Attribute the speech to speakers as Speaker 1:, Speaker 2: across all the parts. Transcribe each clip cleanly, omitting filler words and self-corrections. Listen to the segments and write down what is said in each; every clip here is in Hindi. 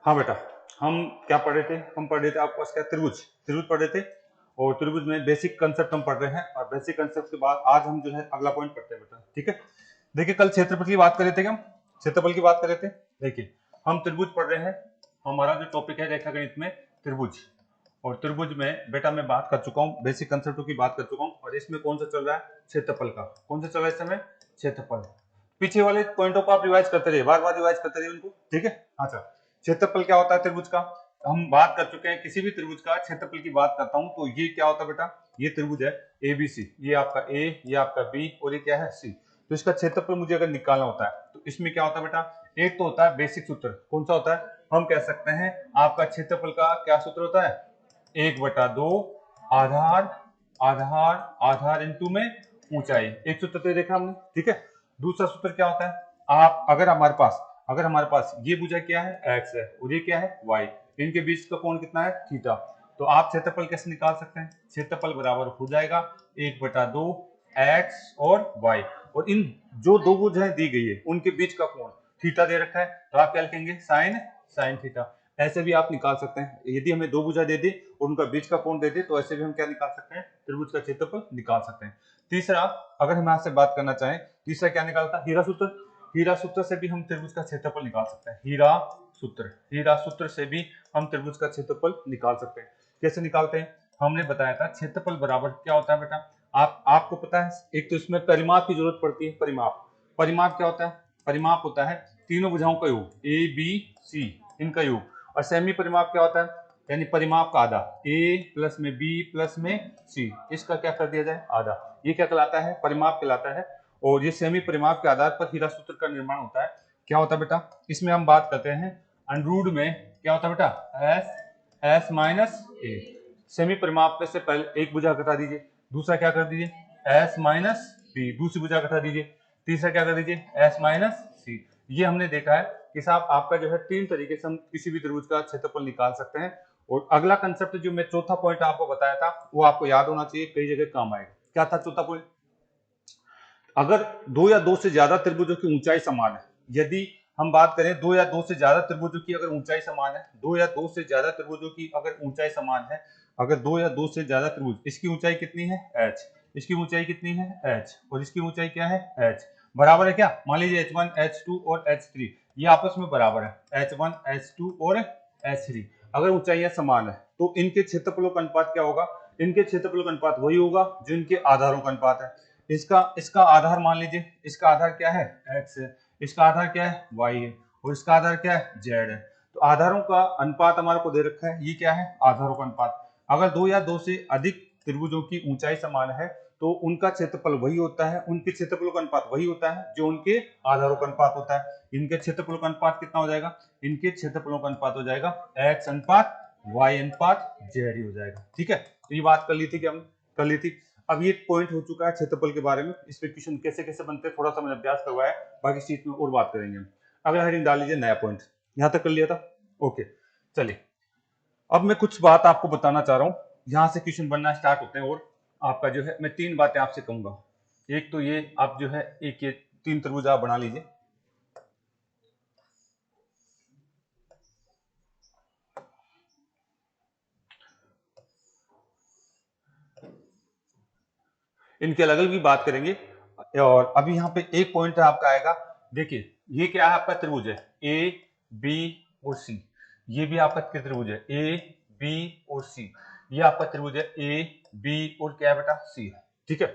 Speaker 1: हाँ बेटा, हम क्या पढ़ रहे थे? हम पढ़ रहे थे आपके पास क्या, त्रिभुज त्रिभुज पढ़ रहे थे। और त्रिभुज में बेसिक कंसेप्ट हम पढ़ रहे हैं, और बेसिक कंसेप्ट के बाद आज हम जो है अगला पॉइंट पढ़ते हैं बेटा। ठीक है, देखिए कल क्षेत्रफल की बात कर रहे थे क्या? हम क्षेत्रफल की बात कर रहे थे। देखिए हम त्रिभुज पढ़ रहे हैं, हमारा जो टॉपिक है रेखागणित में त्रिभुज। और त्रिभुज में बेटा मैं बात कर चुका हूँ, बेसिक कंसेप्टों की बात कर चुका हूँ। और इसमें कौन सा चल रहा है? क्षेत्रफल का। कौन सा चल रहा है इस समय? क्षेत्रफल। पीछे वाले पॉइंटों को आप रिवाइज करते रहिए, बार बार रिवाइज करते रहिए उनको। ठीक है, अच्छा क्षेत्रफल क्या होता है त्रिभुज का? हम बात कर चुके हैं, किसी भी त्रिभुज का क्षेत्रफल की बात करता हूं तो ये क्या होता है बेटा? ये त्रिभुज है एबीसी, ये आपका ए, ये आपका बी, और ये क्या है? सी। तो इसका क्षेत्रफल मुझे अगर निकालना होता है तो इसमें क्या होता है बेटा? एक तो होता है बेसिक सूत्र। कौन सा होता है? हम कह सकते हैं आपका क्षेत्रफल का क्या सूत्र होता है? 1/2 आधार आधार आधार इंटू में ऊंचाई। एक सूत्र तो देखा हमने। ठीक है, दूसरा सूत्र क्या होता है? आप अगर हमारे पास ये भुजा क्या है? एक्स है, और ये क्या है? वाई। इनके बीच का कोण कितना है? थीटा। तो आप क्षेत्रफल कैसे निकाल सकते हैं? क्षेत्रफल बराबर हो जाएगा 1/2 एक्स और वाई, और इन जो दो भुजाएं दी गई है उनके बीच का कोण थीटा दे रखा है, तो आप क्या लिखेंगे? Sine sine theta. ऐसे भी आप निकाल सकते हैं, यदि हमें दो भुजा दे दी और उनका बीच का कोण दे दे तो ऐसे भी हम क्या निकाल सकते हैं? त्रिभुज का क्षेत्रफल निकाल सकते हैं। तीसरा, अगर हम यहाँ से बात करना चाहें, तीसरा क्या निकालता है? हीरा सूत्र। हीरा सूत्र से भी हम त्रिभुज का क्षेत्रफल निकाल सकते हैं। हीरा सूत्र से भी हम त्रिभुज का क्षेत्रफल निकाल सकते हैं। कैसे निकालते हैं? हमने बताया था क्षेत्रफल बराबर क्या होता है बेटा? आपको पता है, एक तो इसमें परिमाप की जरूरत पड़ती है। परिमाप क्या होता है? परिमाप होता है तीनों भुजाओं का योग, ए बी सी, इनका योग। और सेमी परिमाप क्या होता है? यानी परिमाप का आधा, ए प्लस में बी प्लस में सी, इसका क्या कर दिया जाए? आधा। ये क्या कहलाता है? परिमाप कहलाता है। और ये सेमी परिमाप के आधार पर हीरा सूत्र का निर्माण होता है। क्या होता है बेटा? इसमें हम बात करते हैं अंडरूट में क्या होता है बेटा? एस माइनस ए। सेमी परिमाप में से पहले एक भुजा घटा दीजिए, दूसरा क्या कर दीजिए? एस माइनस बी, दूसरी भुजा घटा दीजिए, तीसरा क्या कर दीजिए? एस माइनस सी। ये हमने देखा है कि साहब आपका जो है तीन तरीके से हम किसी भी त्रिभुज का क्षेत्रफल निकाल सकते हैं। और अगला कंसेप्ट जो मैं चौथा पॉइंट आपको बताया था वो आपको याद होना चाहिए, कई जगह काम आएगा। क्या था चौथा पॉइंट? अगर दो या दो से ज्यादा त्रिभुजों की ऊंचाई समान है, यदि हम बात करें दो या दो से ज्यादा त्रिभुजों की अगर ऊंचाई समान है, दो या दो से ज्यादा त्रिभुजों की अगर ऊंचाई समान है, अगर दो या दो से ज्यादा त्रिभुज, इसकी ऊंचाई कितनी है? h, इसकी ऊंचाई कितनी है? h, और इसकी ऊंचाई क्या है? h, बराबर है क्या? मान लीजिए h1 h2 और h3 ये आपस में बराबर है, h1 h2 और h3 अगर ऊंचाइयां समान है तो इनके क्षेत्रफलों का अनुपात क्या होगा? इनके क्षेत्रफलों का अनुपात वही होगा जो इनके आधारों का अनुपात है। इसका आधार मान लीजिए, इसका आधार क्या है? x है, इसका आधार क्या है? y है, और इसका आधार क्या है? z है। तो आधारों का अनुपात हमारे को दे रखा है, ये क्या है? आधारों का अनुपात। अगर दो या दो से अधिक त्रिभुजों की ऊंचाई समान है तो उनका क्षेत्रफल वही होता है, उनके क्षेत्रफलों का अनुपात वही होता है जो उनके आधारों का अनुपात होता है। इनके क्षेत्रफलों का अनुपात कितना हो जाएगा? इनके क्षेत्रफलों का अनुपात हो जाएगा x अनुपात y अनुपात z ही हो जाएगा। ठीक है, तो ये बात कर ली थी कि हम कर ली थी। अब ये पॉइंट हो चुका है क्षेत्रफल के बारे में, इस पे क्वेश्चन कैसे कैसे बनते हैं थोड़ा सा मैंने अभ्यास करवाया, बाकी चीज में और बात करेंगे हम। अगला हेडिंग डाल लीजिए नया पॉइंट। यहां तक कर लिया था? ओके, चलिए अब मैं कुछ बात आपको बताना चाह रहा हूं, यहां से क्वेश्चन बनना स्टार्ट होते हैं। और आपका जो है मैं तीन बातें आपसे कहूंगा। एक तो ये आप जो है एक ये तीन त्रिभुज आप बना लीजिए। इनके अलग अलग भी बात करेंगे। और अभी यहाँ पे एक पॉइंट आपका आएगा, देखिए ये क्या है? आपका त्रिभुज है ए बी और सी। ये भी आपका त्रिभुज है ए बी और सी। ये आपका त्रिभुज है ए बी और क्या है बेटा? सी है। ठीक है,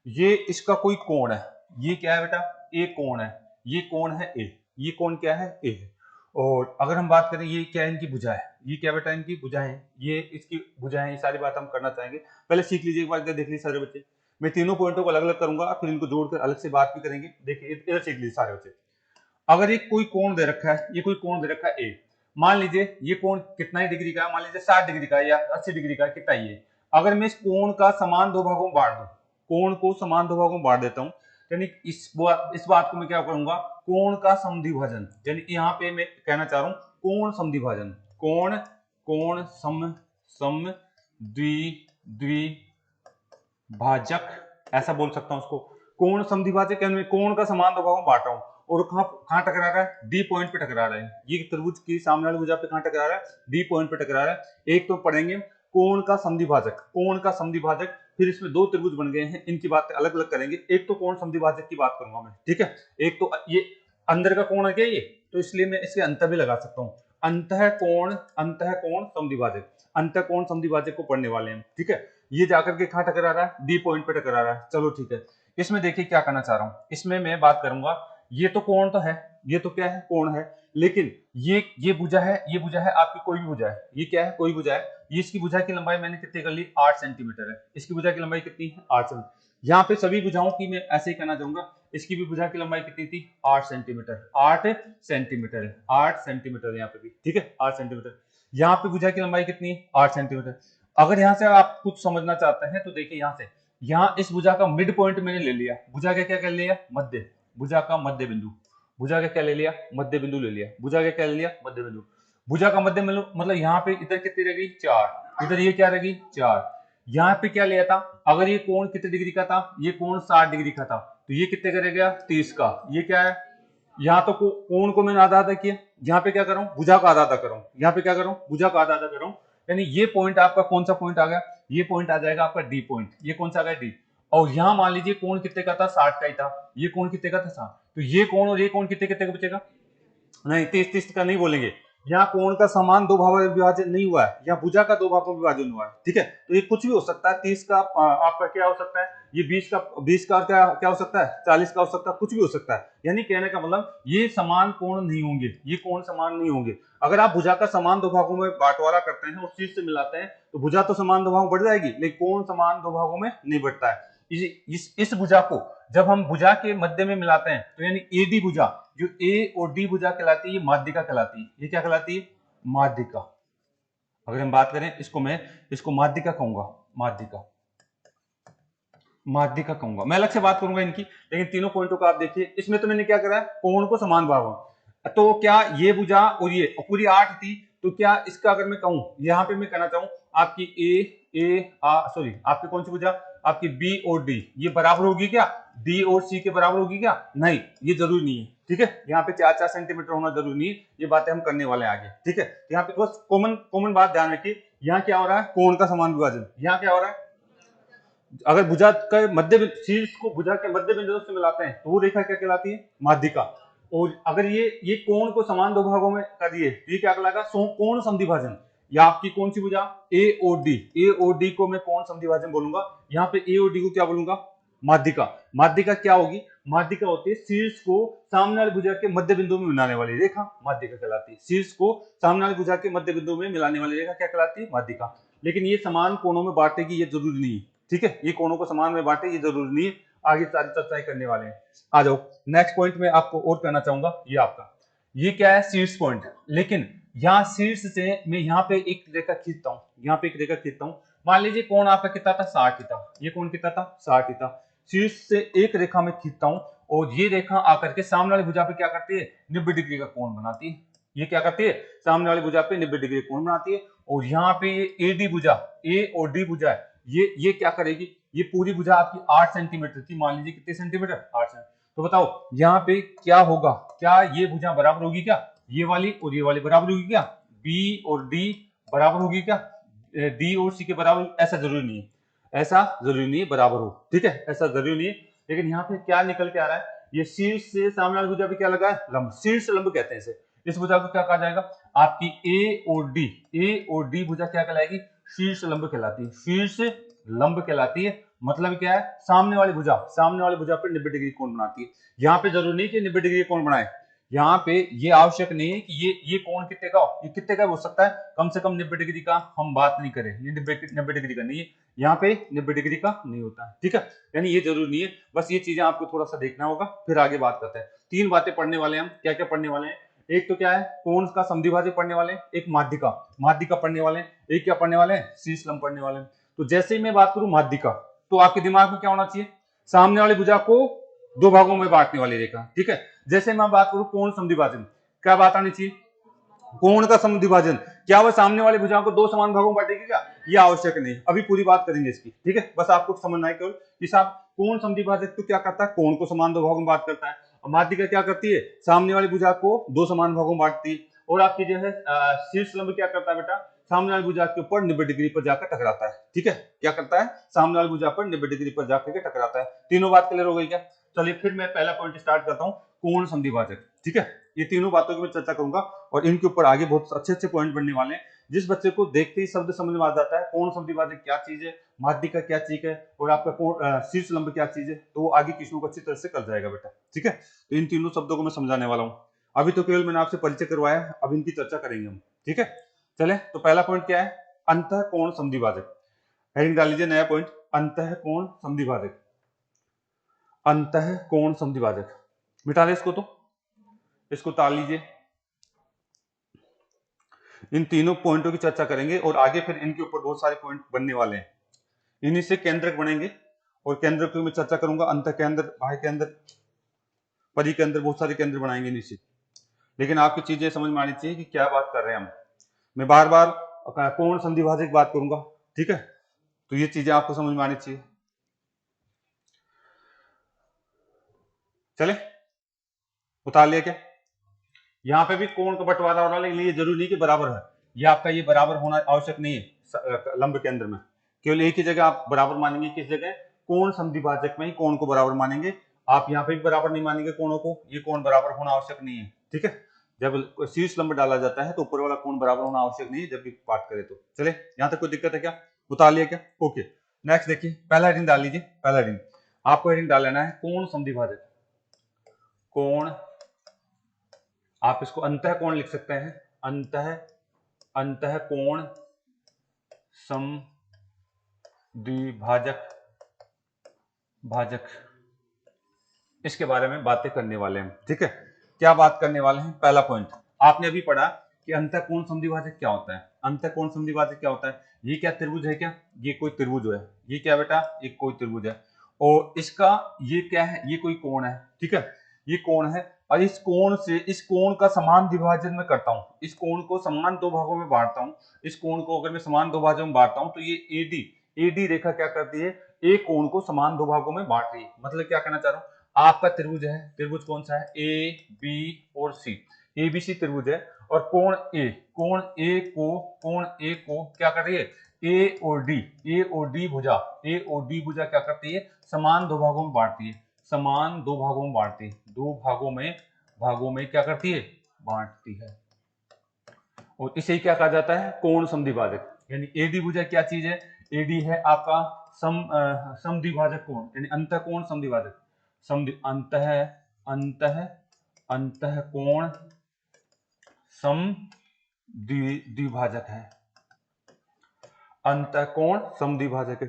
Speaker 1: ये इसका कोई कोण है, ये क्या है बेटा? ए कोण है, ये कोण है ए, ये कोण क्या है? ए है। और अगर हम बात करें ये क्या है? इनकी भुजा है, ये क्या बेटा? इनकी भुजाएं हैं, ये इसकी भुजाएं हैं। ये सारी बात हम करना चाहेंगे, पहले सीख लीजिए एक बार, देख लीजिए सारे बच्चे। मैं तीनों पॉइंटों को अलग अलग करूंगा, फिर इनको जोड़कर अलग से बात भी करेंगे। देखिए इधर सीख लीजिए सारे बच्चे। अगर ये कोई कोण दे रखा है, ये कोई कोण दे रखा है ए, मान लीजिए ये कोण कितना ही डिग्री का है? मान लीजिए 60 डिग्री का या 80 डिग्री का, कितना ही है? अगर मैं इस कोण का समान दो भागों में बांट दूं, कोण को समान दो भागों में बांट देता हूं, यानी इस बात को मैं क्या करूंगा? कोण का समद्विभाजन। यानी यहाँ पे मैं कहना चाह रहा हूं कोण समद्विभाजन, कोण कोण सम सम द्वि भाजक, ऐसा बोल सकता हूं उसको। कोण समद्विभाजक, कोण का समान दो भागों में बांट रहा हूं, और कहाँ कहाँ टकरा रहा है, डी पॉइंट पे टकरा रहा है। ये त्रिभुज की सामने वाली भुजा पे कहाँ टकरा रहा है, डी पॉइंट पे टकरा रहा है। एक तो पढ़ेंगे कोण का समद्विभाजक, कोण का समद्विभाजक, फिर इसमें दो त्रिभुज बन गए हैं, इनकी बात अलग अलग करेंगे। एक तो कोण समद्विभाजक की बात करूंगा मैं, ठीक है। एक तो ये अंदर का कोण है क्या ये, तो इसलिए मैं इसके अंतर भी लगा सकता हूँ। अंतःकोण समद्विभाजक, अंतःकोण समद्विभाजक को पढ़ने वाले हैं, ठीक है। ये जाकर के कहाँ टकरा रहा है, डी पॉइंट पे टकरा रहा है। चलो ठीक है, इसमें देखिए क्या करना चाह रहा हूँ। इसमें मैं बात करूंगा, ये तो कोण तो है, ये तो क्या है, कोण है, लेकिन ये भुजा है, ये भुजा है आपकी कोई भी भुजा है, ये क्या है, कोई भुजा है। ये इसकी भुजा की लंबाई मैंने कितनी कर ली, 8 सेंटीमीटर है। इसकी भुजा की लंबाई कितनी है, 8 सेंटीमीटर। यहाँ पे सभी भुजाओं की मैं ऐसे ही कहना चाहूंगा, इसकी भी भुजा की लंबाई कितनी थी, 8 सेंटीमीटर, 8 सेंटीमीटर है, 8 सेंटीमीटर यहाँ पे भी, ठीक है, 8 सेंटीमीटर। यहाँ पे भुजा की लंबाई कितनी है, 8 सेंटीमीटर। अगर यहाँ से आप कुछ समझना चाहते हैं तो देखिए यहाँ से, यहाँ इस भुजा का मिड पॉइंट मैंने ले लिया, भुजा का क्या कर लिया, मध्य, भुजा का मध्य बिंदु, भुजा का क्या ले लिया, मध्य बिंदु ले लिया, भुजा का क्या ले लिया, मध्य बिंदु। भुजा का मध्य बिंदु मतलब यहाँ पे इधर कितनी रहेगी, 4, इधर ये क्या रहेगी, 4। यहाँ पे क्या लिया था, अगर ये कोण कितने डिग्री का था, ये कोण 60 डिग्री का था, तो ये कितने का रह गया, 30 का। ये क्या है, यहाँ तो कोण को मैंने आधा आधा किया, यहाँ पे क्या कर रहा हूँ, भुजा का आधा आधा कर रहा हूँ, यहाँ पे क्या कर रहा हूँ, भुजा का आधा आधा कर रहा हूँ। यानी ये पॉइंट आपका कौन सा पॉइंट आ गया, ये पॉइंट आ जाएगा आपका डी पॉइंट। ये कौन सा आ गया, डी। और यहाँ मान लीजिए कोण कितने का था, 60 का ही था, ये कोण कितने का था, 60। तो ये कोण और ये कोण कितने कितने का बचेगा, नहीं 30 का नहीं बोलेंगे। यहाँ कोण का समान दो भागों में विभाजन नहीं हुआ है, यहाँ भुजा का दो भागों में विभाजन हुआ है, ठीक है। तो ये कुछ भी हो सकता है, 30 का आपका क्या हो सकता है, ये 20 का क्या हो सकता है, 40 का हो सकता है, कुछ भी हो सकता है। यानी कहने का मतलब ये समान कोण नहीं होंगे, ये कोण समान नहीं होंगे। अगर आप भुजा का समान दो भागों में बांटवारा करते हैं, उस चीज से मिलाते हैं, तो भुजा तो समान दो भागों में बढ़ जाएगी, लेकिन कोण समान दो भागों में नहीं बढ़ता है। इस भुजा को जब हम भुजा के मध्य में मिलाते हैं, तो यानी एडी भुजा, जो ए और डी भुजा कहलाती है, ये माध्यिका कहलाती है। ये क्या कहलाती है, माध्यिका। अगर हम बात करें इसको, मैं इसको माध्यिका कहूंगा, माध्यिका, माध्यिका कहूंगा। मैं अलग से बात करूंगा इनकी, लेकिन तीनों पॉइंटों का आप देखिए। इसमें तो मैंने क्या करा है, कोण को समान भागों, तो क्या ये भुजा और ये पूरी 8 थी, तो क्या इसका अगर मैं कहूं, यहाँ पे मैं कहना चाहूं आपकी सॉरी आपकी कौन सी भुजा, आपकी बी और डी, ये बराबर होगी क्या, डी और सी के बराबर होगी क्या, नहीं, ये जरूरी नहीं है, ठीक है। यहाँ पे 4-4 सेंटीमीटर होना जरूरी नहीं है, ये बातें हम करने वाले हैं आगे, ठीक है। यहाँ पे बस कॉमन बात ध्यान रखिए, यहाँ क्या हो रहा है, कोण का समान विभाजन। यहाँ क्या हो रहा है, अगर भुजा के मध्य शीर्ष को भुजा के मध्य बिंदु से मिलाते हैं, तो वो रेखा क्या कहलाती है, माध्यिका। और अगर ये कोण को समान दो भागों में कर दिए, ये क्या कहलाएगा, कोण समद्विभाजन। या आपकी कौन सी भुजा, ए और डी, ए और डी को मैं कोण समद्विभाजन बोलूंगा। यहाँ पे ए और डी को क्या बोलूंगा, माध्यिका। माध्यिका क्या होगी, माध्यिका होती है शीर्ष को सामने वाली भुजा के मध्य बिंदु में मिलाने वाली रेखा, माध्यिका कहलाती है। शीर्ष को सामने वाली भुजा के मध्य बिंदु में मिलाने वाली रेखा क्या कहलाती है, माध्यिका। लेकिन ये समान कोणों में बांटेगी, ये जरूरी नहीं है, ठीक है। ये कोणों को समान में बांटे, ये जरूरी नहीं है। आगे सारी चर्चाएं करने वाले हैं। आ जाओ नेक्स्ट पॉइंट में आपको और कहना चाहूंगा, ये आपका ये क्या है, शीर्ष पॉइंट। लेकिन यहाँ शीर्ष से मैं यहाँ पे एक रेखा खींचता हूँ, यहाँ पे एक रेखा खींचता हूँ। मान लीजिए कोण आपका कितना था, 60 ही था। ये कोण कितना था, 60 ही था। शीर्ष से एक रेखा में खींचता हूँ, और ये रेखा आकर के सामने वाली भुजा पे क्या करती है, 90 डिग्री का कोण बनाती है। ये क्या करती है, सामने वाली भुजा पे 90 डिग्री कोण बनाती है। और यहाँ पे ये एडी भुजा, ए और डी भुजा है, ये क्या करेगी, ये पूरी भुजा आपकी 8 सेंटीमीटर थी, मान लीजिए कितने सेंटीमीटर, 8 सेंटीमीटर। तो बताओ यहाँ पे क्या होगा, क्या ये भुजा बराबर होगी क्या, ये वाली और ये वाली बराबर होगी क्या, बी और डी बराबर होगी क्या, डी और सी के बराबर, ऐसा जरूरी नहीं है, ऐसा जरूरी नहीं है बराबर हो, ठीक है, ऐसा जरूरी नहीं है। लेकिन यहाँ पे क्या निकल के आ रहा है, ये शीर्ष से सामने वाली भुजा पे क्या लगा है, लंब, शीर्ष लंब कहते हैं इसे। इस भुजा को क्या कहा जाएगा, आपकी ए और डी भुजा क्या कहलाएगी, शीर्ष लंब कहलाती है, शीर्ष लंब कहलाती है। मतलब क्या है, सामने वाली भुजा पर 90 डिग्री कोण बनाती है। यहाँ पे जरूरी नहीं कि 90 डिग्री कोण बनाए, यहाँ पे ये आवश्यक नहीं है कि ये कोण कितने का हो, ये कितने का हो सकता है, कम से कम 90 डिग्री का हम बात नहीं करें, ये 90 डिग्री का नहीं है, यहाँ पे 90 डिग्री का नहीं होता है, ठीक है। यानी ये जरूरी नहीं है, बस ये चीजें आपको थोड़ा सा देखना होगा, फिर आगे बात करते हैं। 3 बातें पढ़ने वाले हैं हम, क्या क्या पढ़ने वाले हैं, एक तो क्या है, कोण का समद्विभाजक पढ़ने वाले हैं, एक माध्यिका पढ़ने वाले हैं, एक क्या पढ़ने वाले हैं, शीर्ष लंब पढ़ने वाले हैं। तो जैसे ही मैं बात करूं माध्यिका, तो आपके दिमाग में क्या होना चाहिए, सामने वाली भुजा को दो भागों में बांटने वाली रेखा, ठीक है। जैसे मैं बात करूं कोण समद्विभाजन, क्या बात आनी चाहिए, कोण का समद्विभाजन, क्या वह सामने वाली भुजाओं को 2 समान भागों में बांटेगी क्या, ये आवश्यक नहीं, अभी पूरी बात करेंगे इसकी, ठीक है। बस आपको समझना है केवल कि साहब कोण समद्विभाजक तो क्या करता है, कोण को समान 2 भागों में बांट करता है, माध्यिका क्या करती है, सामने वाली भुजा को दो समान भागों में बांटती है, और आपकी जो है शीर्ष लंब क्या करता है बेटा, सामने वाली भुजा के ऊपर 90 डिग्री पर जाकर टकराता है। ठीक है, क्या करता है, सामने वाली भुजा पर 90 डिग्री पर जाकर के टकराता है। तीनों बात क्लियर हो गई क्या? चलिए फिर मैं पहला पॉइंट स्टार्ट करता हूँ, कोण संधिभाजक। ठीक है, ये तीनों बातों की मैं चर्चा करूंगा और इनके ऊपर आगे बहुत अच्छे अच्छे पॉइंट बनने वाले हैं। जिस बच्चे को देखते ही शब्द समझ में आ जाता है कोण संधिभाजक क्या चीज है, माध्यिका क्या चीज है, और आपका कोण शीर्ष लंब क्या चीज है, तो वो आगे किस्मों को अच्छी तरह से कर जाएगा बेटा। ठीक है, तो इन तीनों शब्दों को मैं समझाने वाला हूँ। अभी तो केवल मैंने आपसे परिचय करवाया है, अब इनकी चर्चा करेंगे हम। ठीक है, चले तो पहला पॉइंट क्या है, अंतःकोण संधिभाजक। हेडिंग डाल लीजिए, नया पॉइंट, अंतःकोण संधिभाजक। अंतःकोण संधिभाजक, मिटा दे इसको, तो इसको टाल लीजिए। इन तीनों पॉइंटों की चर्चा करेंगे और आगे फिर इनके ऊपर बहुत सारे पॉइंट बनने वाले हैं। इन्हीं से केंद्रक बनेंगे और केंद्रक की मैं चर्चा करूंगा, अंत केंद्र, बाह्य केंद्र, परि केंद्र, बहुत सारे केंद्र बनाएंगे इन्हीं से। लेकिन आपकी चीजें समझ में आनी चाहिए कि क्या बात कर रहे हैं हम। मैं बार बार कोण संधिभाजक बात करूंगा। ठीक है, तो ये चीजें आपको समझ में आनी चाहिए। चले, उतार लिया क्या? यहाँ पे भी कोण का बंटवारा हो रहा है, लेकिन ये जरूरी नहीं कि बराबर है। ये आपका ये बराबर होना आवश्यक नहीं है लंब केंद्र में। केवल एक ही जगह आप बराबर मानेंगे, किस जगह, कोण संधिभाजक में ही कोण को बराबर मानेंगे। आप यहाँ पे भी बराबर नहीं मानेंगे कोणों को, ये कोण बराबर होना आवश्यक नहीं है। ठीक है, जब शीर्ष लंब डाला जाता है तो ऊपर वाला कोण बराबर होना आवश्यक नहीं है जब भी पाठ करे तो। चले, यहाँ तक कोई दिक्कत है क्या? उतार लिया क्या? ओके, नेक्स्ट देखिए, पहला हेडिंग डाल लीजिए। पहला हेडिंग आपको हेडिंग डाल लेना है कोण संधिभाजक। कोण, आप इसको अंतःकोण लिख सकते हैं, अंतःकोण संधिभाजक, भाजक, इसके बारे में बातें करने वाले हैं। ठीक है, क्या बात करने वाले हैं? पहला पॉइंट आपने अभी पढ़ा कि अंतःकोण संधिभाजक क्या होता है। अंतःकोण संधिभाजक क्या होता है? ये क्या त्रिभुज है क्या? ये कोई त्रिभुज है। ये क्या बेटा? ये कोई त्रिभुज है, और इसका ये क्या है? ये कोई कोण है। ठीक है, ये कोण है, और इस कोण से, इस कोण का समान विभाजन मैं करता हूं, इस कोण को समान दो भागों में बांटता हूं। इस कोण को अगर मैं समान दो भागों में बांटता हूं तो ये एडी रेखा क्या करती है, एक कोण को समान दो भागों में बांट रही है। मतलब क्या कहना चाह रहा हूं, आपका त्रिभुज है, त्रिभुज कौन सा है, ए बी और सी, एबीसी त्रिभुज है, और कोण ए, कोण ए को क्या कर रही है, ए और डी भुजा, ए और डी भुजा क्या करती है, समान दो भागों में बांटती है, समान दो भागों में बांटती है, दो भागों में क्या करती है, बांटती है, और इसे क्या कहा जाता है, कोण संधिभाजक। यानी एडी भुजा क्या चीज है, एडी है आपका समद्विभाजक कोण, यानी अंतःकोण संधिभाजक, अंतःकोण समद्विभाजक है, अंतःकोण समद्विभाजक है।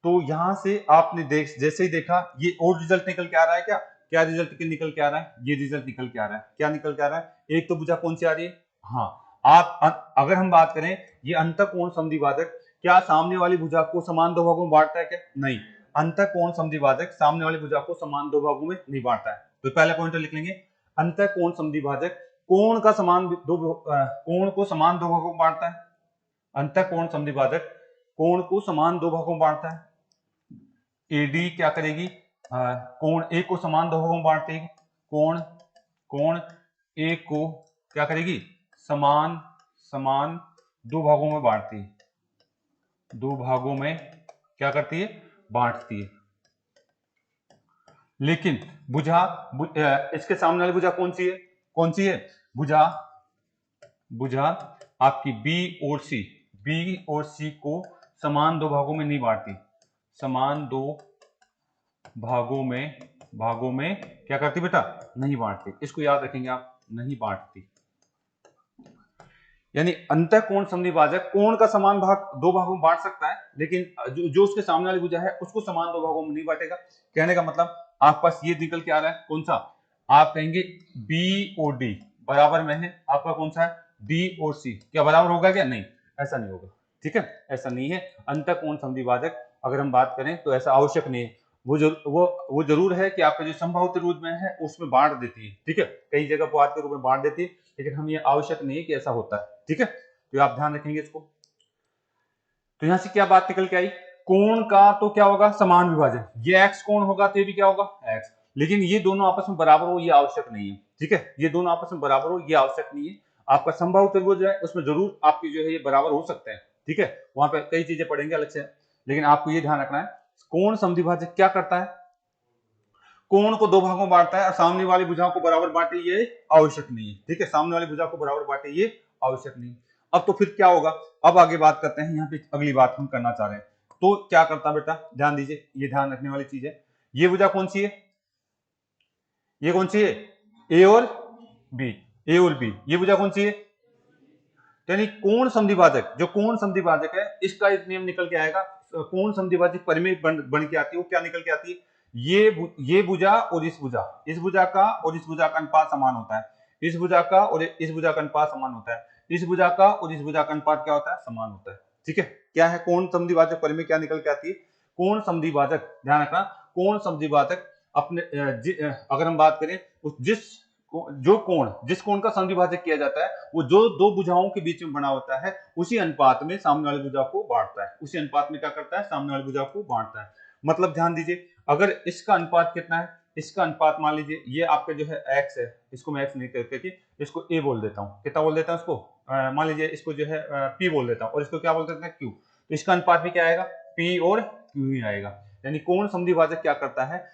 Speaker 1: तो यहां से आपने जैसे ही देखा ये और रिजल्ट निकल के आ रहा है क्या, क्या रिजल्ट निकल के आ रहा है, ये रिजल्ट निकल के आ रहा है, क्या निकल के आ रहा है, एक तो भुजा कौन सी आ रही है, हाँ, आप अगर हम बात करें ये अंतःकोण समद्विभाजक क्या सामने वाली भुजा को समान दो भागों में बांटता है क्या, नहीं, अंतःकोण समद्विभाजक सामने वाली भुजा को समान दो भागों में नहीं बांटता है। तो पहला पॉइंट लिख लेंगे, अंतःकोण समद्विभाजक कोण का समान कोण को समान दो भागों में बांटता है, अंतःकोण समद्विभाजक कोण को समान दो भागों में बांटता है। एडी क्या करेगी, कोण ए को समान दो भागों में बांट देगी, कोण ए को क्या करेगी, समान दो भागों में बांटती है, दो भागों में क्या करती है, बांटती है। लेकिन भुजा इसके सामने वाली भुजा कौन सी है, भुजा आपकी बी और सी को समान दो भागों में नहीं बांटती, समान दो भागों में क्या करती बेटा, नहीं बांटती। इसको याद रखेंगे आप, नहीं बांटती। यानी अंतःकोण समद्विभाजक कोण का समान भाग दो भागों में बांट सकता है, लेकिन जो उसके सामने वाली भुजा है उसको समान दो भागों में नहीं बांटेगा। कहने का मतलब आपके पास ये निकल के आ रहा है, कौन सा, आप कहेंगे बी और डी बराबर में है, आपका कौन सा है, डी और सी, क्या बराबर होगा क्या, नहीं, ऐसा नहीं होगा। ठीक है, ऐसा नहीं है। अंतःकोण समद्विभाजक अगर हम बात करें तो ऐसा आवश्यक नहीं है। वो जरूर है कि आपका जो संभाव त्रिभुज में है उसमें बांट देती है। ठीक है, कई जगह अपवाद के रूप में बांट देती है, लेकिन हम ये आवश्यक नहीं है कि ऐसा होता है। ठीक है, तो आप ध्यान रखेंगे इसको। तो यहां से क्या बात निकल के आई, कोण का तो क्या होगा, समान विभाजन, ये एक्स कोण होगा तो ये भी क्या होगा, एक्स। लेकिन ये दोनों आपस में बराबर हो ये आवश्यक नहीं है, ठीक है, ये दोनों आपस में बराबर हो ये आवश्यक नहीं है। आपका समबाहु त्रिभुज है उसमें जरूर आपकी जो है ये बराबर हो सकते हैं, ठीक है, वहां पे कई चीजें पढ़ेंगे अलग से, लेकिन आपको ये ध्यान रखना है कोण समद्विभाजक क्या करता है, कोण को दो भागों में बांटता है और सामने वाली भुजाओं को बराबर बांटे ये आवश्यक नहीं है, ठीक है, सामने वाली भुजा को बराबर बांटे ये आवश्यक नहीं है। अब तो फिर क्या होगा, अब आगे बात करते हैं, यहाँ पे अगली बात हम करना चाह रहे हैं, तो क्या करता बेटा, ध्यान दीजिए, ये ध्यान रखने वाली चीज है, ये भुजा कौन सी है, ये कौन सी है, ए और बी, ए और बी, ये भुजा कौन सी है, यानी कोण समद्विभाजक, जो कोण समद्विभाजक है इसका एक नियम निकल के आएगा, कोण समद्विभाजक परिमेय बन के आती है, वो क्या निकल के आती है, ये भुजा और इस भुजा का और इस भुजा का अनुपात समान होता है, इस भुजा का और इस भुजा का अनुपात समान होता है, इस भुजा का और इस भुजा का अनुपात क्या होता है, समान होता है, ठीक है, क्या है कोण समद्विभाजक परिमेय, क्या निकल के आती है, कोण समद्विभाजक, ध्यान रखना, कोण समद्विभाजक अपने अगर हम बात करें जिस कोण का समद्विभाजक किया जाता है वो जो दो भुजाओं के बीच में बना होता है उसी अनुपात में सामने वाली भुजा को बांटता है, उसी अनुपात में क्या करता है, सामने वाली भुजा को बांटता है। मतलब ध्यान दीजिए, अगर इसका अनुपात कितना है, इसका अनुपात मान लीजिए ये आपका जो है x है, इसको मैं x नहीं कहते कि इसको a बोल देता हूँ, कितना बोल देता हूँ इसको, मान लीजिए इसको जो है p बोल देता हूँ और इसको क्या बोल देते हैं q, तो इसका अनुपात भी क्या आएगा, p और q ही आएगा। यानी कोण समद्विभाजक क्या करता है,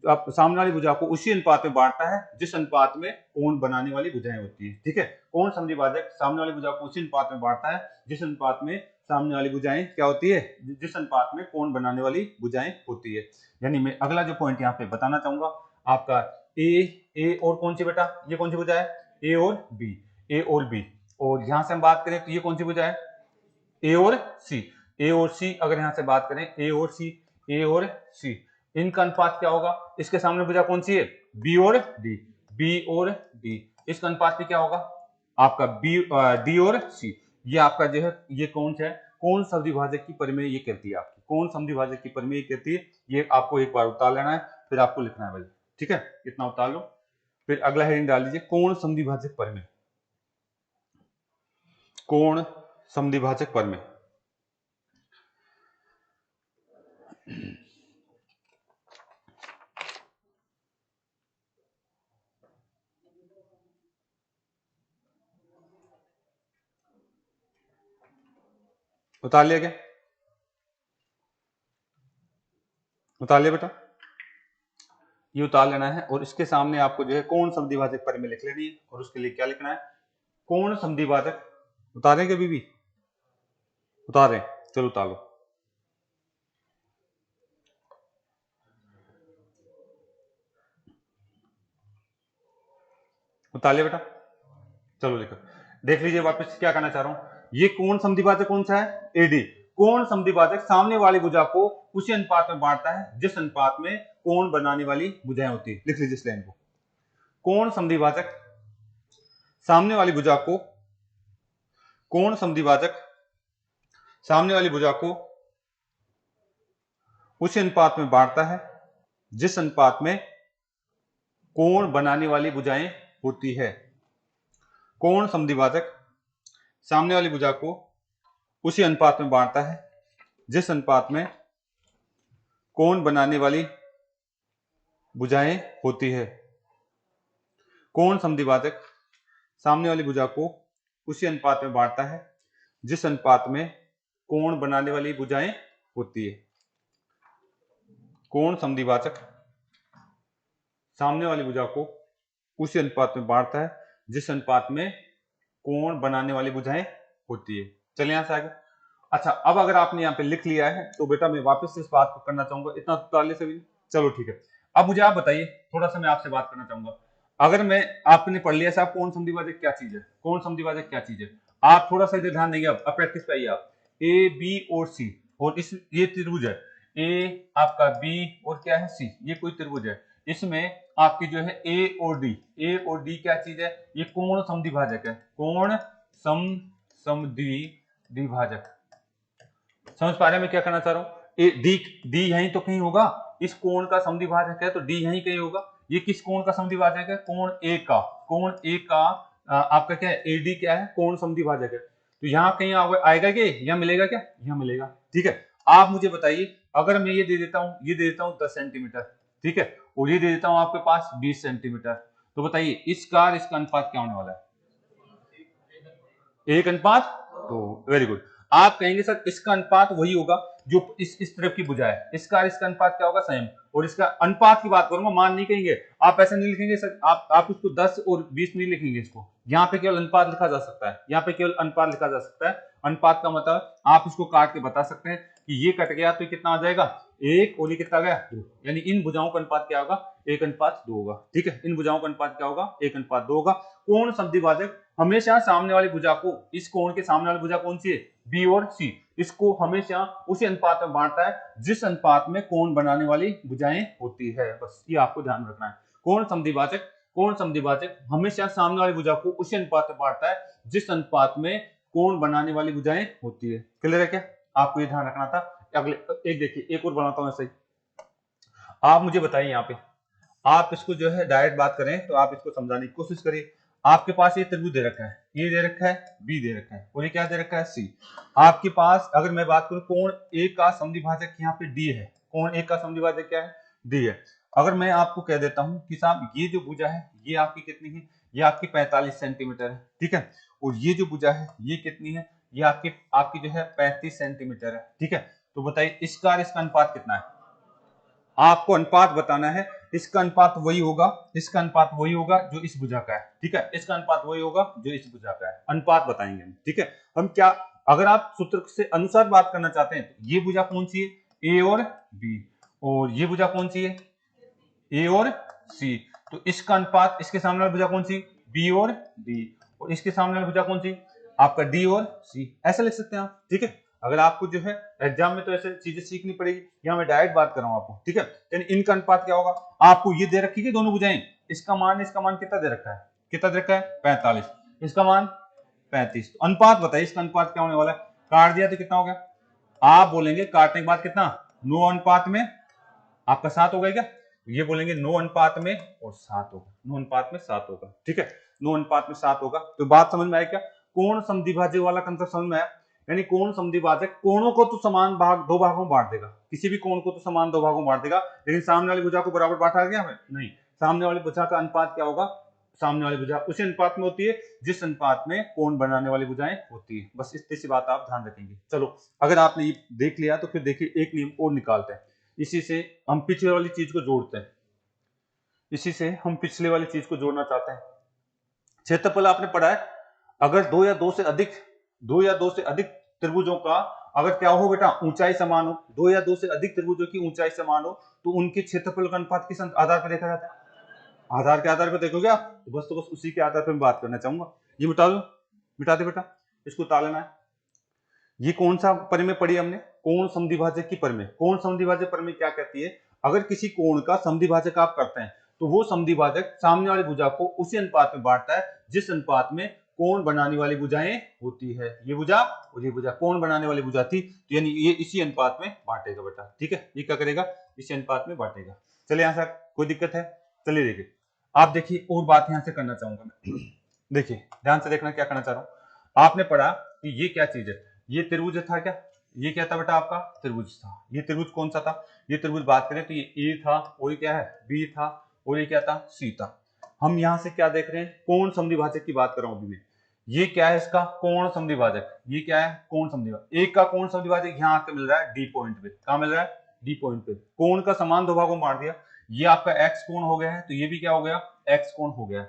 Speaker 1: आप सामने वाली भुजा को उसी अनुपात में बांटता है जिस अनुपात में कोण बनाने वाली भुजाएं होती है, ठीक है, कोण समद्विभाजक सामने वाली भुजा को उसी अनुपात में बांटता है जिस अनुपात में सामने वाली भुजाएं क्या होती है, जिस अनुपात में कोण बनाने वाली भुजाएं होती है। यानी मैं अगला जो पॉइंट यहाँ पे बताना चाहूंगा आपका ए और कौन सी बेटा, ये कौन सी भुजा है, ए और बी, ए और बी, और यहां से हम बात करें तो ये कौन सी भुजा है, ए और सी, ए और सी, अगर यहां से बात करें ए और सी, ए और सी, इनका अनुपात क्या होगा, इसके सामने भुजा कौन सी है, बी और डी, बी और डी, इसका अनुपात भी क्या होगा आपका बी डी और सी, ये आपका जो है ये कौन सा है, कोण समद्विभाजक की परिमेय ये कहती है, आपकी कोण समद्विभाजक की परिमेय कहती है, ये आपको एक बार उतार लेना है फिर आपको लिखना है भाई, ठीक है, इतना उतार लो, फिर अगला हेडिंग डाल दीजिए कोण समद्विभाजक परिमेय, कोण समद्विभाजक परिमेय। उतार लिया क्या, उतार लिया बेटा, ये उतार लेना है और इसके सामने आपको जो है कोण समद्विभाजक परिमेय लिख लेनी है, और उसके लिए क्या लिखना है, कोण समद्विभाजक, उतारेंगे अभी भी, उतारें, चलो उतार लो, उतार लिया बेटा, चलो लिखो, देख लीजिए वापस क्या कहना चाह रहा हूं, ये कोण समद्विभाजक कौन सा है, एडी, कोण समद्विभाजक सामने वाली भुजा को उसी अनुपात में बांटता है जिस अनुपात में कोण बनाने वाली भुजाएं होती है, लिख लीजिए इस लाइन को, कोण समद्विभाजक सामने वाली भुजा को, कोण समद्विभाजक सामने वाली भुजा को उसी अनुपात में बांटता है जिस अनुपात में कोण बनाने वाली भुजाएं होती है, कोण समद्विभाजक सामने वाली भुजा को उसी अनुपात में बांटता है जिस अनुपात में कोण बनाने वाली भुजाएं होती है, कोण समद्विभाजक सामने वाली भुजा को उसी अनुपात में बांटता है जिस अनुपात में कोण बनाने वाली भुजाएं होती है, कोण समद्विभाजक सामने वाली भुजा को उसी अनुपात में बांटता है जिस अनुपात में कोण बनाने वाली भुजाएं होती है। चलिए यहां से आगे, अच्छा अब अगर आपने यहाँ पे लिख लिया है तो बेटा मैं वापस से इस बात को करना चाहूंगा, इतना उतारने से भी चलो ठीक है, अब मुझे आप बताइए, थोड़ा सा मैं आपसे बात करना चाहूंगा, अगर मैं आपने पढ़ लिया साहब कोण समद्विभाजक क्या चीज है, कोण समद्विभाजक क्या चीज है, आप थोड़ा सा इधर ध्यान देंगे, अब प्रैक्टिस पे आइए आप, ए बी और सी, और इस ये त्रिभुज है, ए आपका बी और क्या है सी, ये कोई त्रिभुज है, इसमें आपकी जो है ए और डी क्या चीज है, ये कोण समद्विभाजक है, कोण समद्विभाजक, समझ पा रहे हैं मैं क्या करना चाह रहा हूं, डी यहीं तो कहीं होगा, इस कोण का समद्विभाजक है तो डी यहीं कहीं होगा, ये किस कोण का समद्विभाजक है, कोण ए का, कोण ए का आपका क्या है, एडी क्या है, कोण समद्विभाजक है, तो यहाँ कहीं आएगा क्या, यहाँ मिलेगा क्या, यहाँ मिलेगा, ठीक है, आप मुझे बताइए अगर मैं ये दे देता हूं 10 सेंटीमीटर, ठीक है, और ये दे देता हूं आपके पास 20 सेंटीमीटर। तो बताइए इसका और इसका अनुपात क्या होने वाला है? 1:2। Very good. आप कहेंगे सर इसका अनुपात वही होगा जो इस तरफ की भुजा है, इसका और इसका अनुपात क्या होगा? सेम। और इसका अनुपात की बात करूंगा, मान नहीं कहेंगे, आप ऐसा नहीं लिखेंगे सर, आप इसको 10 और 20 नहीं लिखेंगे, इसको यहाँ पे केवल अनुपात लिखा जा सकता है, यहाँ पे केवल अनुपात लिखा जा सकता है। अनुपात का मतलब आप इसको काट के बता सकते हैं कि ये कट गया तो कितना आ जाएगा? 1 और ये कितना गया? 2। यानी इन भुजाओं का अनुपात क्या होगा? 1:2 होगा। ठीक है, इन भुजाओं का अनुपात क्या होगा? 1:2 होगा। कोण समद्विभाजक हमेशा सामने वाली भुजा को, इस कोण के सामने वाली भुजा कौन सी है? बी और सी, इसको हमेशा उसी अनुपात में बांटता है जिस अनुपात में कोण बनाने वाली भुजाएं होती है। बस ये आपको ध्यान रखना है। कोण समद्विभाजक हमेशा सामने वाली भुजा को उसी अनुपात में बांटता है जिस अनुपात में कोण बनाने वाली भुजाएं होती है। क्लियर है क्या? आपको ये ध्यान रखना था। अगले एक देखिए, एक और बनाता हूं ऐसे ही। आप मुझे बताइए, यहाँ पे आप इसको जो है डायरेक्ट बात करें तो आप इसको समझाने की कोशिश करिए। आपके पास ये त्रिभुज दे रखा है, ए दे रखा है, बी दे रखा है और ये क्या दे रखा है? सी। आपके पास अगर मैं बात करूं कोण ए का समद्विभाजक यहाँ पे डी है, कोण ए का समद्विभाजक क्या है? डी है। अगर मैं आपको कह देता हूं कि साहब ये जो भुजा है ये आपकी कितनी है? ये आपकी 45 सेंटीमीटर है। ठीक है, और ये जो भुजा है ये कितनी है? ये आपकी जो है 35 सेंटीमीटर है। ठीक है, तो बताइए इसका और इसका अनुपात कितना है? आपको अनुपात बताना है। इसका अनुपात वही होगा, इसका अनुपात वही होगा जो इस भुजा का है। ठीक है, इसका अनुपात वही होगा जो इस भुजा का है। अनुपात बताएंगे हम। ठीक है, हम क्या, अगर आप सूत्र से अनुसार बात करना चाहते हैं तो ये भुजा कौन सी है? ए और बी। और ये भुजा कौन सी है? ए और सी। तो इसका अनुपात इसके सामने वाली भुजा कौन सी? बी और डी। और इसके सामने वाली भुजा कौन सी? आपका डी और सी। ऐसा लिख सकते हैं आप। ठीक है, अगर आपको जो है एग्जाम में तो ऐसे चीजें सीखनी पड़ेगी, यहाँ मैं डायरेक्ट बात कर रहा हूँ आपको। ठीक है, यानी इनका अनुपात क्या होगा? आपको ये दे रखी है दोनों भुजाएं, इसका मान कितना दे रखा है? कितना दे रखा है? 45। इसका मान 35। तो अनुपात बताइए इसका अनुपात क्या होने वाला है? काट दिया तो कितना हो गया? आप बोलेंगे काटने के बाद कितना? 9 अनुपात में आपका 7 हो गया क्या? ये बोलेंगे 9 अनुपात में और 7 होगा, 9 अनुपात में 7 होगा। ठीक है, 9 अनुपात में 7 होगा। तो बात समझ में आई क्या? कोण समद्विभाजक वाला कंसेप्ट समझ में आया? यानी कोण समद्विभाजक कोणों को तो समान भाग दो भागों में बांट देगा, किसी भी कोण को तो समान दो भागों में बांट देगा, लेकिन सामने वाली भुजा को बराबर बांटा गया हमें? नहीं। सामने वाली भुजा का अनुपात क्या होगा? सामने वाली भुजा उसी अनुपात में होती है जिस अनुपात में कोण बनाने वाली भुजाएं होती है। बस इतनी सी बात आप ध्यान रखेंगे। चलो, अगर आपने ये देख लिया तो फिर देखिए एक नियम और निकालते हैं। इसी से हम पिछले वाली चीज को जोड़ते हैं, इसी से हम पिछले वाली चीज को जोड़ना चाहते हैं। क्षेत्रफल आपने पढ़ा है, अगर दो या दो से अधिक त्रिभुजों का अगर क्या हो बेटा? ऊंचाई समान हो, दो या दो से अधिक त्रिभुजों की ऊंचाई समान हो तो उनके क्षेत्रफल का अनुपात किस आधार पर देखा जाता है? आधार के आधार पर देखोगे आप? तो बस उसी के आधार पर मैं बात करना चाहूंगा। ये मिटा दो, मिटा दे बेटा, इसको उतार लेना है। ये कौन सा परिमेय पढ़ी हमने? कोण समद्विभाजक की परिमेय। कोण समद्विभाजक परिमेय क्या कहती है? अगर किसी कोण का समद्विभाजक आप करते हैं तो वो समद्विभाजक सामने वाली भुजा को उसी अनुपात में बांटता है जिस अनुपात में कोण बनाने वाली भुजाएं होती है। ये भुजा और ये भुजा कोण बनाने वाली भुजा थी, तो यानी ये इसी अनुपात में बांटेगा बेटा। ठीक है, ये क्या करेगा? इसी अनुपात में बांटेगा। चलिए यहां से कोई दिक्कत है? चलिए देखिए, आप देखिए और बात यहां से करना चाहूंगा मैं। देखिए ध्यान से देखना क्या करना चाह रहा हूं। आपने पढ़ा कि ये क्या चीज है? ये त्रिभुज था क्या? ये क्या था बेटा? आपका त्रिभुज था। ये त्रिभुज कौन सा था? ये त्रिभुज बात करें तो ये ए था और ये क्या है? बी था और ये क्या था? सी था। हम यहां से क्या देख रहे हैं? कोण समद्विभाजक की बात कर रहा हूं अभी मैं। ये क्या है इसका? कोण समद्विभाजक। ये क्या है? कोण समद्विभाजक। एक का कोण समद्विभाजक यहाँ आके मिल रहा है डी पॉइंट पे। कहां मिल रहा है? डी पॉइंट पे। कोण का समान दो भागों में बांट दिया। ये आपका एक्स कोण हो गया है तो ये भी क्या हो गया? एक्स कोण हो गया।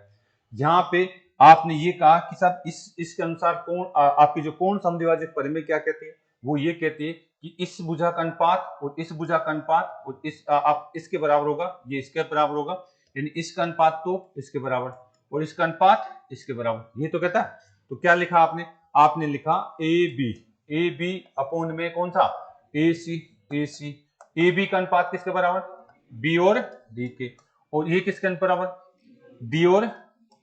Speaker 1: यहाँ पे आपने ये कहा कि साहब इसके अनुसार कोण आपकी जो कोण समद्विभाजक परिमेय क्या कहती है? वो ये कहती है कि इस भुजा का अनुपात और इस भुजा का अनुपात और आप इसके बराबर होगा, ये इसके बराबर होगा, यानी इसका अनुपात तो इसके बराबर और इसका अनुपात इसके बराबर। ये तो कहता है। तो क्या लिखा आपने? आपने लिखा ए बी अपॉन में कौन सा? ए सी। ए बी का अनुपात किसके बराबर? बी और डी के। और ये किसके बराबर? डी और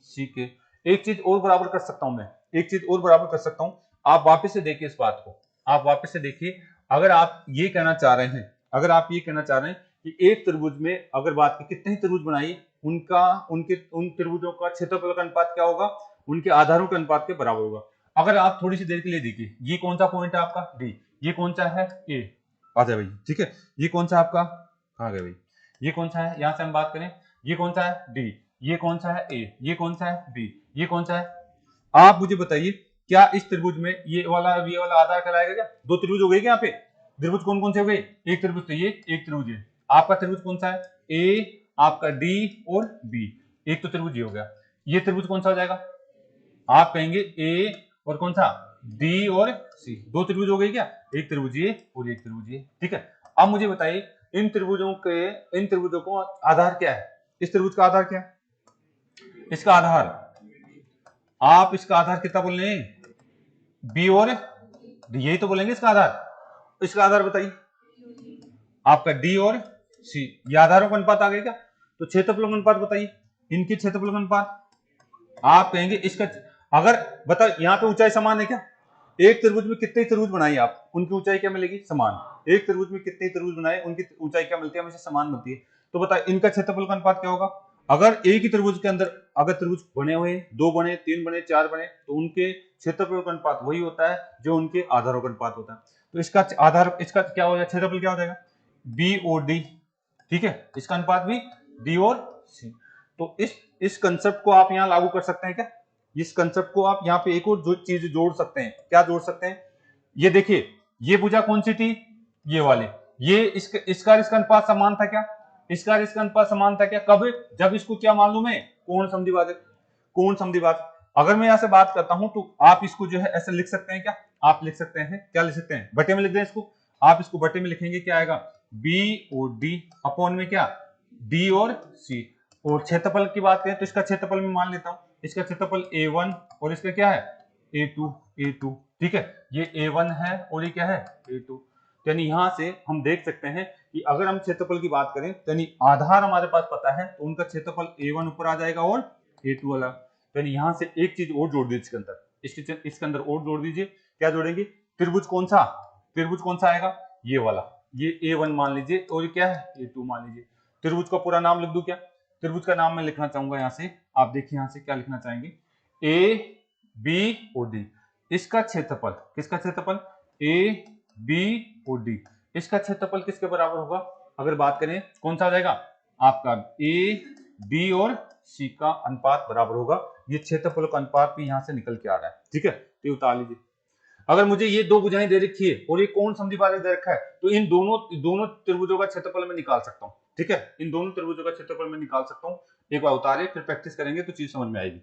Speaker 1: सी के। एक चीज और बराबर कर सकता हूं मैं, एक चीज और बराबर कर सकता हूं। आप वापस से देखिए इस बात को, आप वापस से देखिए। अगर आप ये कहना चाह रहे हैं, अगर आप ये कहना चाह रहे हैं कि एक त्रिभुज में अगर बात की कितने ही त्रिभुज बनाइए, उन त्रिभुजों का क्षेत्रफल का अनुपात क्या होगा? उनके आधारों के अनुपात के बराबर होगा। अगर आप थोड़ी सी देर के लिए देखिए, ये कौन सा पॉइंट है आपका? डी। ये कौन सा है? ए। आ जाए भाई। ठीक है, ये कौन सा आपका? कहां गए भाई? ये कौन सा है, यहां से हम बात करें, ये कौन सा है डी, ये कौन सा है ए, ये कौन सा है बी, ये कौन सा है। आप मुझे बताइए क्या इस त्रिभुज में ये वाला आधार कहलाएगा क्या? दो त्रिभुज हो गए क्या यहाँ पे? त्रिभुज कौन कौन से हो गए? एक त्रिभुज तो ये, एक त्रिभुज ये। आपका त्रिभुज कौन सा है? ए, आपका डी और बी, एक तो त्रिभुज ये हो गया। ये त्रिभुज कौन सा हो जाएगा? आप कहेंगे ए और कौन सा, डी और सी, दो त्रिभुज हो गए क्या? एक त्रिभुज ये और एक त्रिभुज ये, ठीक है। अब मुझे बताइए इन त्रिभुजों को आधार क्या है? इस त्रिभुज का आधार क्या है? इसका आधार, आप इसका आधार कितना बोल रहे हैं? बी और डी, यही तो बोलेंगे इसका आधार। इसका आधार बताइए, आपका डी और सी, ये आधारों का अनुपात आ गया क्या? तो क्षेत्रफलों का अनुपात बताइए, इनके क्षेत्रफलों का अनुपात। आप कहेंगे इसका, अगर बताओ यहाँ पे ऊंचाई समान है क्या? एक त्रिभुज में कितने त्रिभुज बनाइए आप, उनकी ऊंचाई क्या मिलेगी? समान। एक त्रिभुज में कितने त्रिभुज बनाए, उनकी ऊंचाई क्या मिलती है? हमेशा समान मिलती है। तो बताओ इनका क्षेत्रफल का अनुपात क्या होगा? अगर एक ही त्रिभुज के अंदर अगर त्रिभुज बने हुए, दो बने, तीन बने, चार बने, तो उनके क्षेत्रफल का अनुपात वही होता है जो उनके आधारों का अनुपात होता है। तो इसका आधार, इसका क्या हो जाएगा, क्षेत्रफल क्या हो जाएगा? बी और डी, ठीक है, इसका अनुपात भी डी और सी। तो इस कंसेप्ट को आप यहाँ लागू कर सकते हैं क्या? इस कंसेप्ट को आप यहाँ पे एक और चीज जोड़ सकते हैं। क्या जोड़ सकते हैं? ये देखिए, ये भुजा कौन सी थी? ये वाली। ये इसका अनुपात समान था क्या? इसका अनुपात समान था क्या? कब? जब इसको क्या मालूम है? कोण समद्विभाजक। कोण समद्विभाजक। अगर मैं यहाँ से बात करता हूं तो आप इसको जो है ऐसे लिख सकते हैं क्या? आप लिख सकते हैं, क्या लिख सकते हैं? बटे में लिख दें इसको। आप इसको बटे में लिखेंगे, क्या आएगा? बी और डी अपॉन में क्या? डी और सी। और क्षेत्रफल की बात करें तो इसका क्षेत्रफल मैं मान लेता हूं, इसका क्षेत्रफल A1 और इसका क्या है? A2, ठीक है। ये A1 है और ये क्या है? A2। यानी यहां से हम देख सकते हैं कि अगर हम क्षेत्रफल की बात करें तो यानी आधार हमारे पास पता है तो उनका क्षेत्रफल A1 ऊपर आ जाएगा और A2 वाला। यानी यहां से एक चीज और जोड़ दीजिए इसके अंदर, इसके अंदर और जोड़ दीजिए। क्या जोड़ेंगे? त्रिभुज कौन सा? त्रिभुज कौन सा आएगा? ये वाला। ये A1 मान लीजिए और ये क्या है? A2 मान लीजिए। त्रिभुज का पूरा नाम लिख दूं क्या? त्रिभुज का नाम मैं लिखना चाहूंगा यहां से, आप देखिए यहां से क्या लिखना चाहेंगे? ए, बी और डी। इसका क्षेत्रफल, किसका क्षेत्रफल? ए, बी और डी। इसका क्षेत्रफल किसके बराबर होगा? अगर बात करें कौन सा आ जाएगा? आपका ए, बी और सी का अनुपात बराबर होगा। ये क्षेत्रफल का अनुपात भी यहां से निकल के आ रहा है, ठीक है। तो उतार लीजिए। अगर मुझे ये दो भुजाएं दे रखी है और ये कोण समद्विभाजक दे रखा है तो इन दोनों त्रिभुजों का क्षेत्रफल मैं निकाल सकता हूं, ठीक है। इन दोनों त्रिभुजों का क्षेत्रफल मैं निकाल सकता हूं। एक बार उतारे, फिर प्रैक्टिस करेंगे तो चीज समझ में आएगी।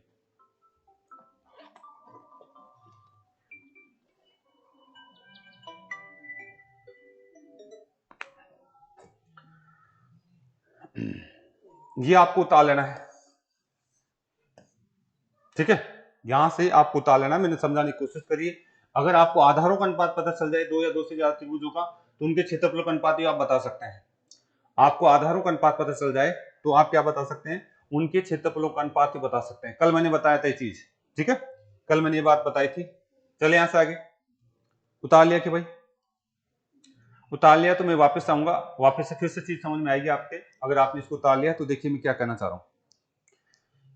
Speaker 1: ये आपको उतार लेना है, ठीक है। यहां से आपको उतार लेना है, मैंने समझाने की कोशिश करिए। अगर आपको आधारों का अनुपात पता चल जाए, दो या दो से ज्यादा त्रिभुजों का, तो उनके क्षेत्रफल का अनुपात भी आप बता सकते हैं। आपको आधारों का अनुपात पता चल जाए तो आप क्या बता सकते हैं? उनके क्षेत्रफलों का अनुपात भी बता सकते हैं। कल मैंने बताया था ये चीज, ठीक है। कल मैंने ये बात बताई थी। चले यहां से आगे। उतार लिया कि भाई? उतार लिया तो मैं वापस आऊंगा, वापस से फिर से चीज समझ में आएगी आपके। अगर आपने इसको उतार लिया तो देखिए मैं क्या कहना चाह रहा हूं।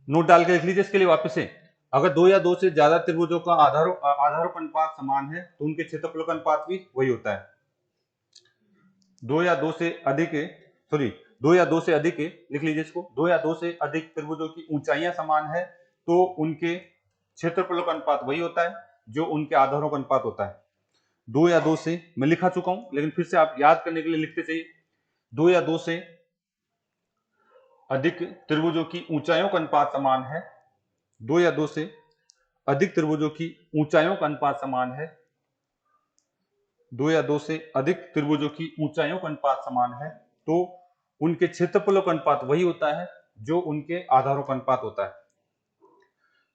Speaker 1: नोट डाल के लिख लीजिए इसके लिए वापस से। अगर दो या दो से ज्यादा त्रिभुजों का आधारों का अनुपात समान है तो उनके क्षेत्रफलों का अनुपात भी वही होता है। दो या दो से अधिक, सॉरी, दो या दो से अधिक, लिख लीजिए इसको। दो या दो से अधिक त्रिभुजों की ऊंचाइयां समान है तो उनके क्षेत्रफलों का अनुपात वही होता है जो उनके आधारों का अनुपात होता है। दो या दो से, मैं लिखा चुका हूं लेकिन फिर से आप याद करने के लिए लिखते चाहिए। दो या दो से अधिक त्रिभुजों की ऊंचाइयों का अनुपात समान है। दो या दो से अधिक त्रिभुजों की ऊंचाइयों का अनुपात समान है। दो या दो से अधिक त्रिभुजों की ऊंचाइयों का अनुपात समान है तो उनके क्षेत्रफलों का अनुपात वही होता है जो उनके आधारों का अनुपात होता है।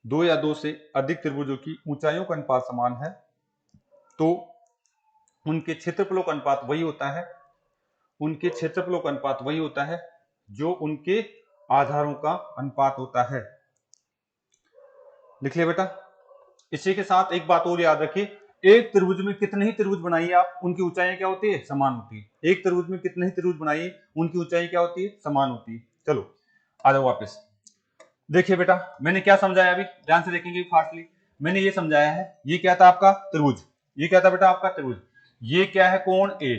Speaker 1: दो या दो से अधिक त्रिभुजों की ऊंचाइयों का अनुपात समान है तो उनके क्षेत्रफलों का अनुपात वही होता है, उनके क्षेत्रफलों का अनुपात वही होता है जो उनके आधारों का अनुपात होता है। लिख लिया बेटा? इसी के साथ एक बात और याद रखिए, एक त्रिभुज में कितने ही त्रिभुज बनाइए आप, उनकी ऊंचाई क्या होती है? समान होती है। एक त्रिभुज में कितने ही त्रिभुज बनाइए, उनकी ऊंचाई क्या होती है? समान होती है। चलो आ जाओ वापस। देखिए बेटा मैंने क्या समझाया, अभी ध्यान से देखेंगे फास्टली। मैंने ये समझाया है, ये क्या था आपका त्रिभुज, ये क्या था बेटा आपका त्रिभुज, ये क्या है? कोण ए,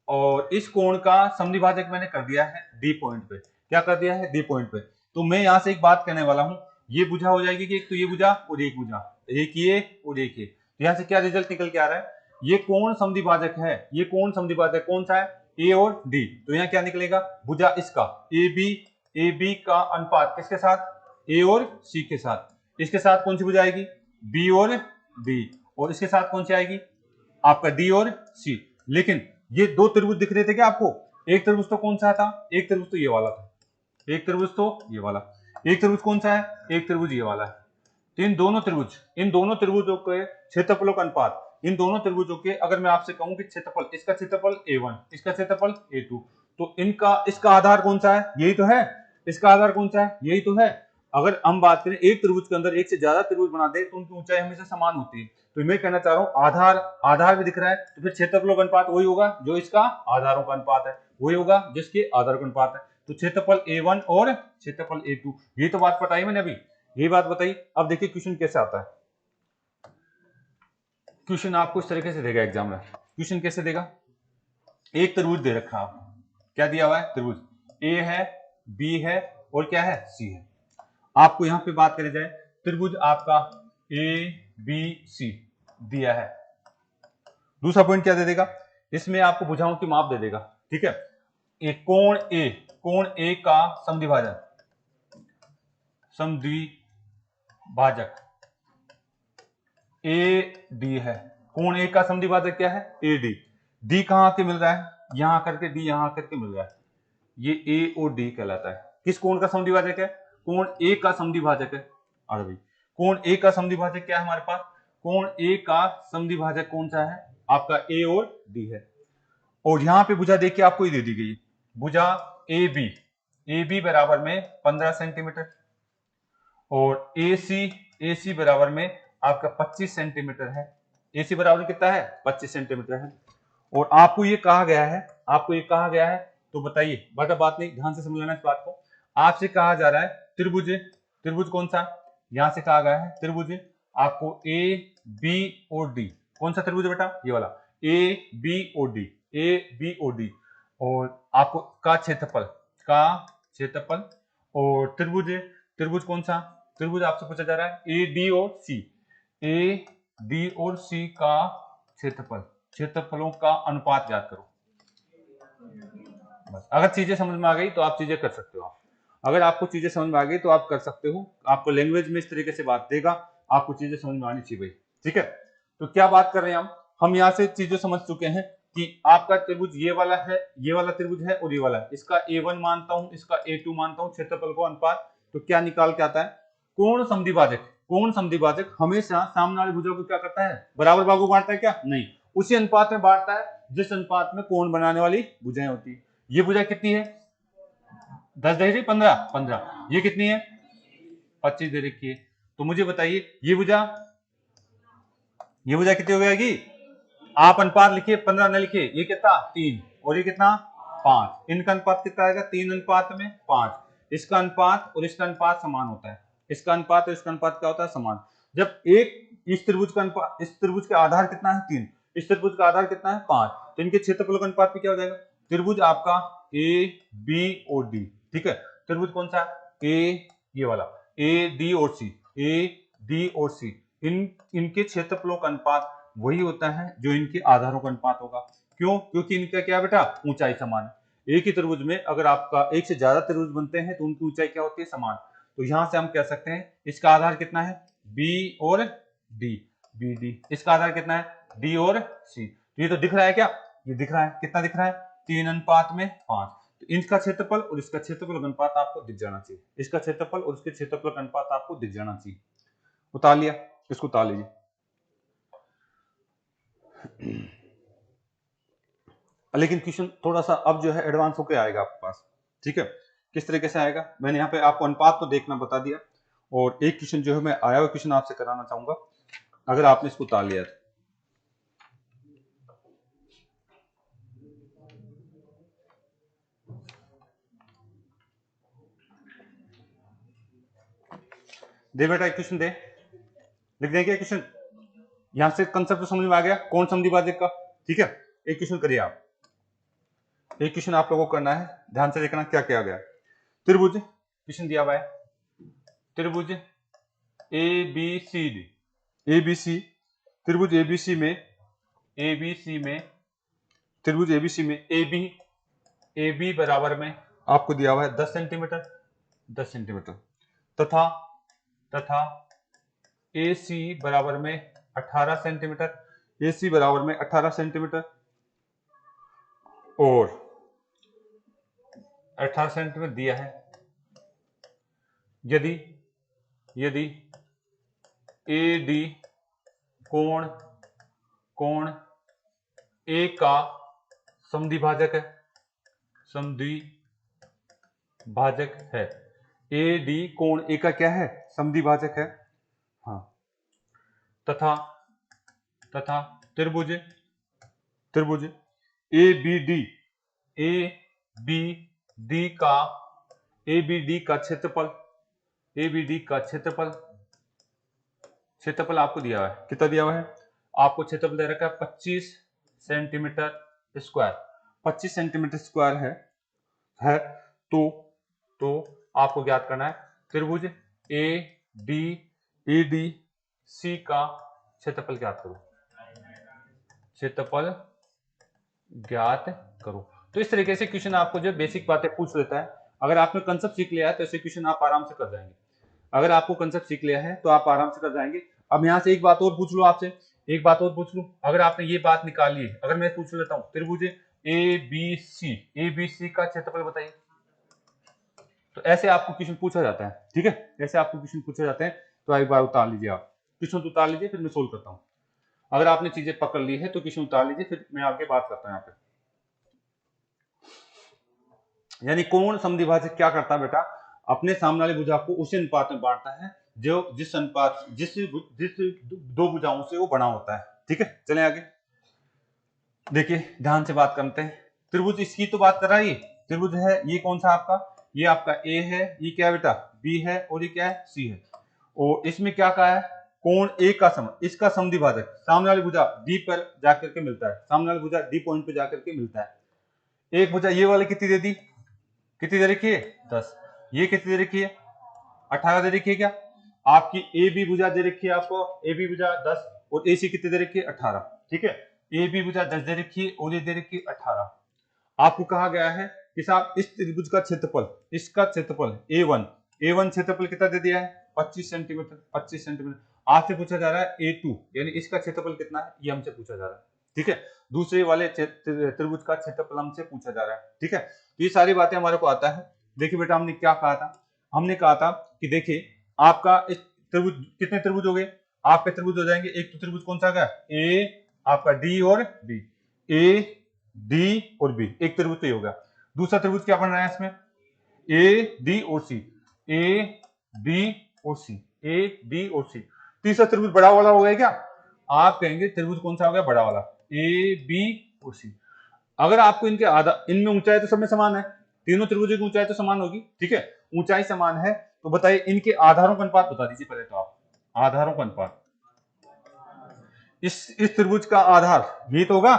Speaker 1: और इस कोण का समद्विभाजक मैंने कर दिया है डी पॉइंट पे। क्या कर दिया है? डी पॉइंट पे। तो मैं यहां से एक बात कहने वाला हूं, ये भुजा हो जाएगी कि एक तो ये भुजा और एक भुजा, एक ये और एक ये। तो यहां से क्या रिजल्ट निकल के आ रहा है? ये कोण समद्विभाजक है, ये कोण समद्विभाजक कौन सा है? ए और डी। तो यहाँ क्या निकलेगा? भुजा इसका ए बी का अनुपात किसके साथ? ए और सी के साथ। इसके साथ कौन सी भुजा आएगी? बी और डी। और इसके साथ कौन सी आएगी? आपका डी और सी। लेकिन ये दो त्रिभुज दिख रहे थे क्या आपको? एक त्रिभुज तो कौन सा था? एक त्रिभुज तो ये वाला था, एक त्रिभुज तो ये वाला। एक त्रिभुज कौन सा है? एक त्रिभुज ये वाला है। तो इन दोनों त्रिभुजों के क्षेत्रफलों का अनुपात, इन दोनों त्रिभुजों के अगर मैं आपसे कहूं कि क्षेत्रफल, इसका क्षेत्रफल A1, इसका क्षेत्रफल A2, तो इनका इसका आधार कौन सा है? यही तो है। इसका आधार कौन सा है? यही तो है। अगर हम बात करें एक त्रिभुज के अंदर एक से ज्यादा त्रिभुज बना दे तो उनकी ऊंचाई हमेशा समान होती है। तो मैं कहना चाह रहा हूं आधार भी दिख रहा है, तो फिर क्षेत्रफलों का अनुपात वही होगा जो इसका आधारों का अनुपात है, वही होगा जिसके आधार का अनुपात है। तो क्षेत्रफल A1 और क्षेत्रफल A2, ये तो बात बताई मैंने अभी, यही बात बताई। अब देखिए क्वेश्चन कैसे आता है। क्वेश्चन आपको इस तरीके से देगा एग्जाम में। क्वेश्चन कैसे देगा? एक त्रिभुज दे रखा है आपको। क्या दिया हुआ है? त्रिभुज ए है, बी है और क्या है? सी है। आपको यहां पे बात करी जाए, त्रिभुज आपका ए बी सी दिया है। दूसरा पॉइंट क्या दे देगा? इसमें आपको भुजाओं की माप दे देगा। ठीक है, एक कोण ए का समद्विभाजक ए डी है। कोण ए का समद्विभाजक क्या है? A D. डी कहां आके मिल रहा है? यहां करके डी, यहां करके मिल रहा है, ये ए और डी कहलाता है। किस कोण का समद्विभाजक है? कोण ए का समद्विभाजक है। अरे भाई, कोण ए का समद्विभाजक क्या है हमारे पास? कोण ए का समद्विभाजक कौन सा है? आपका ए और डी है। और यहां पे भुजा देखिए आपको ये दे दी गई, भुजा ए बी बराबर में 15 सेंटीमीटर और ए सी बराबर में आपका 25 सेंटीमीटर है। ए सी बराबर कितना है? 25 सेंटीमीटर है। और आपको ये कहा गया है, तो बताइए, बड़ा बात नहीं, ध्यान से समझ लेना इस बात को। आपसे कहा जा रहा है त्रिभुज कौन सा? यहां से कहा गया है त्रिभुज आपको ए बी और डी। कौन सा त्रिभुज बेटा? ये वाला ए बी और डी। और आपको का क्षेत्रफल और त्रिभुज कौन सा? त्रिभुज आपसे पूछा जा रहा है ए डी और सी का क्षेत्रफलों का अनुपात याद करो। बस, अगर चीजें समझ में आ गई तो आप चीजें कर सकते हो। अगर आपको चीजें समझ में आ गई तो आप कर सकते हो। आपको लैंग्वेज में इस तरीके से बात देगा, आपको चीजें समझ में आनी चाहिए भाई। ठीक है, तो क्या बात कर रहे हैं हम यहाँ से चीजें समझ चुके हैं कि आपका त्रिभुज ये वाला है, ये वाला त्रिभुज है और ये वाला है। इसका A1 मानता हूं, इसका A2 मानता हूं, क्षेत्रफल को अनुपात। तो क्या निकाल के आता है? कोण समद्विभाजक हमेशा सामने वाले भुजा को क्या करता है? बराबर भागों बांटता है क्या? नहीं, उसी अनुपात में बांटता है जिस अनुपात में कोण बनाने वाली भुजाएं होती है। ये भुजा कितनी है? 10 दे रही, 15। ये कितनी है? 25 दे रखी है। तो मुझे बताइए ये भुजा कितनी हो जाएगी? आप अनुपात लिखिए, 15 न लिखिए, ये कितना? 3 और ये कितना? 5। इनका अनुपात कितना आएगा? 3 अनुपात में 5। इसका अनुपात और इसका अनुपात समान होता है। इसका अनुपात और इसका अनुपात क्या होता है? समान। जब इस त्रिभुज का अनुपात, इस त्रिभुज का आधार कितना है? 3, इस त्रिभुज का आधार कितना है? 5। तो इनके क्षेत्रफल का अनुपात क्या हो जाएगा? त्रिभुज आपका ए बी और डी। ठीक है, त्रिभुज कौन सा? ये वाला ए डी और सी। इनके क्षेत्रफलों का अनुपात वही होता है जो इनके आधारों का अनुपात होगा। क्यों? क्योंकि इनका क्या बेटा? ऊंचाई समान है। एक ही त्रिभुज में अगर आपका एक से ज्यादा त्रिभुज बनते हैं तो उनकी ऊंचाई क्या होती है? समान। तो यहां से हम कह सकते हैं इसका आधार कितना है? बी और डी। इसका आधार कितना है? डी और सी। तो ये तो दिख रहा है क्या? ये दिख रहा है। कितना दिख रहा है? 3 अनुपात में 5। तो इनका क्षेत्रफल और इसका क्षेत्रफल का अनुपात आपको दिख जाना चाहिए। इसका क्षेत्रफल और इसके क्षेत्रफल का अनुपात आपको दिख जाना चाहिए। उतार लिया, इसको उतार लीजिए। लेकिन क्वेश्चन थोड़ा सा अब जो है एडवांस होकर आएगा आपके पास। ठीक है, किस तरीके से आएगा? मैंने यहाँ पे आपको अनुपात तो देखना बता दिया, और एक क्वेश्चन जो है मैं आया हुआ क्वेश्चन आपसे कराना चाहूंगा, अगर आपने इसको उतार लिया तो। दे बेटा, एक क्वेश्चन दे, लिख देंगे क्वेश्चन। यहां से कंसेप्ट समझ में आ गया कौन समद्विभाजक का। ठीक है, एक क्वेश्चन करिए आप। एक क्वेश्चन आप लोगों को करना है, ध्यान से देखना क्या किया गया। त्रिभुज क्वेश्चन दिया हुआ है, त्रिभुज A B C D, A B C, त्रिभुज एबीसी में, एबीसी में, त्रिभुज एबीसी में ए बी बराबर में आपको दिया हुआ है 10 सेंटीमीटर, 10 सेंटीमीटर, तथा तथा ए सी बराबर में 18 सेंटीमीटर, ए सी बराबर में 18 सेंटीमीटर, और 18 सेंटीमीटर दिया है। यदि यदि ए डी कोण कोण ए का समद्विभाजक है, समद्विभाजक है, ए डी कोण ए का क्या है, समद्विभाजक है, हाँ, तथा तथा त्रिभुज त्रिभुज ए बी डी का क्षेत्रफल, ए बी डी का क्षेत्रफल आपको दिया हुआ है, कितना दिया हुआ है, आपको क्षेत्रफल दे रखा है 25 सेंटीमीटर स्क्वायर, 25 सेंटीमीटर स्क्वायर है तो आपको ज्ञात करना है त्रिभुज ए डी सी का क्षेत्रफल ज्ञात करो, क्षेत्रफल ज्ञात करो। तो इस तरीके से क्वेश्चन आपको जो बेसिक बातें पूछ लेता है। अगर आपने कंसेप्ट सीख लिया है तो ऐसे क्वेश्चन आप आराम से कर जाएंगे। अगर आपको कंसेप्ट सीख लिया है तो आप आराम से कर जाएंगे। अब यहाँ से एक बात और पूछ लो, आपसे एक बात और पूछ लो, अगर आपने ये बात निकाली है, अगर मैं पूछ लेता हूँ त्रिभुज ए बी सी का क्षेत्रफल बताइए, तो ऐसे आपको क्वेश्चन पूछा जाता है, ठीक है, ऐसे आपको क्वेश्चन पूछे जाते हैं। तो एक बार उतार लीजिए, आप क्वेश्चन तो उतार लीजिए, फिर मैं सोल्व करता हूँ। अगर आपने चीजें पकड़ ली है तो क्वेश्चन उतार लीजिए, फिर मैं आगे बात करता हूँ यहाँ पे। यानी कोण समद्विभाजक क्या करता है बेटा, अपने सामने वाले भुजा को उसी अनुपात में बांटता है जो जिस अनुपात जिस दो भुजाओं से वो बना होता है, ठीक है। चलें आगे, देखिए ध्यान से बात करते हैं। त्रिभुज इसकी तो बात कर रहा है, ये त्रिभुज है, ये कौन सा आपका, ये आपका ए है, ये क्या है बेटा बी है, और ये क्या है सी है। और इसमें क्या कहा है, कोण ए का सम, इसका समद्विभाजक सामने वाली भुजा डी पर जाकर के मिलता है, सामने वाली भुजा डी पॉइंट पे जाकर के मिलता है। एक भुजा ये वाली कितनी दे दी, कितनी दे रखी है 10, ये कितनी दे रखी है 18 दे रखी है। क्या आपकी ए बी भुजा दे रखी है, आपको ए बी भुजा 10 और ए सी कितनी दे रखी है 18, ठीक है। ए बी भुजा 10 दे रखी है और ये दे रखी है 18। आपको कहा गया है कि साहब इस त्रिभुज का क्षेत्रफल, इसका क्षेत्रफल A1 क्षेत्रफल कितना दे दिया है 25 सेंटीमीटर, 25 सेंटीमीटर। आपसे पूछा जा रहा है A2 यानी इसका क्षेत्रफल कितना है, ये हमसे पूछा जा रहा है, ठीक है। दूसरे वाले त्रिभुज का क्षेत्रफल हमसे पूछा जा रहा है, ठीक है। तो ये सारी बातें हमारे को आता है। देखिए बेटा हमने क्या कहा था, हमने कहा था कि देखिए आपका इस त्रिभुज कितने त्रिभुज हो गए, आपके त्रिभुज हो जाएंगे, एक तो त्रिभुज कौन सा गया ए, आपका डी और बी, ए डी और बी, एक त्रिभुज तो हो गया। दूसरा त्रिभुज क्या बन रहा है इसमें, ए डी और सी, ए डी और सी, ए डी और सी। तीसरा त्रिभुज बड़ा वाला हो गया क्या, आप कहेंगे त्रिभुज कौन सा हो गया बड़ा वाला, ए बी और सी। अगर आपको इनके आधार, इनमें ऊंचाई तो सब में समान है, तीनों त्रिभुजों की ऊंचाई तो समान होगी, ठीक है, ऊंचाई समान है। तो बताइए इनके आधारों का अनुपात बता दीजिए पहले तो आप, आधारों का अनुपात। इस त्रिभुज का आधार ये तो होगा,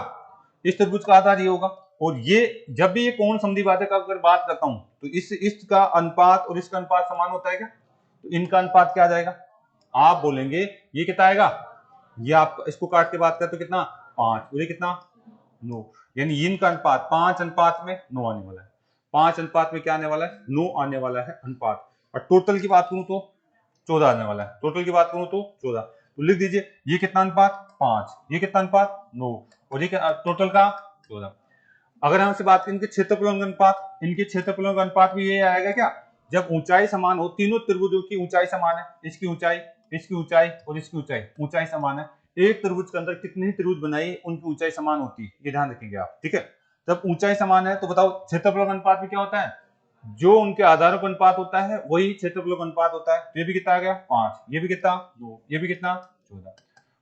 Speaker 1: इस त्रिभुज का आधार ये होगा, और ये जब भी ये कोण समद्विभाजक का अगर बात करता हूं तो इसका अनुपात और इसका अनुपात समान होता है क्या, तो इनका अनुपात क्या आ जाएगा, आप बोलेंगे ये कितना आएगा, ये आप इसको काट के बात करते तो कितना 5, और ये कितना 9, यानी इनका अनुपात 5 अनुपात में 9 आने वाला है, 5 अनुपात में क्या आने वाला है 9 आने वाला है अनुपात। और टोटल की बात करूं तो 14 आने वाला है, टोटल की बात करूं तो 14। तो लिख दीजिए ये कितना अनुपात 5, ये कितना अनुपात 9, और ये टोटल का 14। अगर हमसे बात करें इनके क्षेत्रफलों का अनुपात, इनके क्षेत्रफलों का अनुपात भी ये आएगा क्या, जब ऊंचाई समान हो, तीनों त्रिभुजों की ऊंचाई समान है, इसकी ऊंचाई, इसकी ऊंचाई और इसकी ऊंचाई, ऊंचाई समान है। एक त्रिभुज के अंदर कितने ही त्रिभुज बनाई उनकी ऊंचाई समान होती है, ये ध्यान रखेंगे आप, ठीक है। जब ऊंचाई समान है तो बताओ क्षेत्रफलों का अनुपात भी क्या होता है, जो उनके आधारों का अनुपात होता है वही क्षेत्रफलों का अनुपात होता है। तो ये भी कितना आ गया 5, ये भी कितना 2, ये भी कितना 14।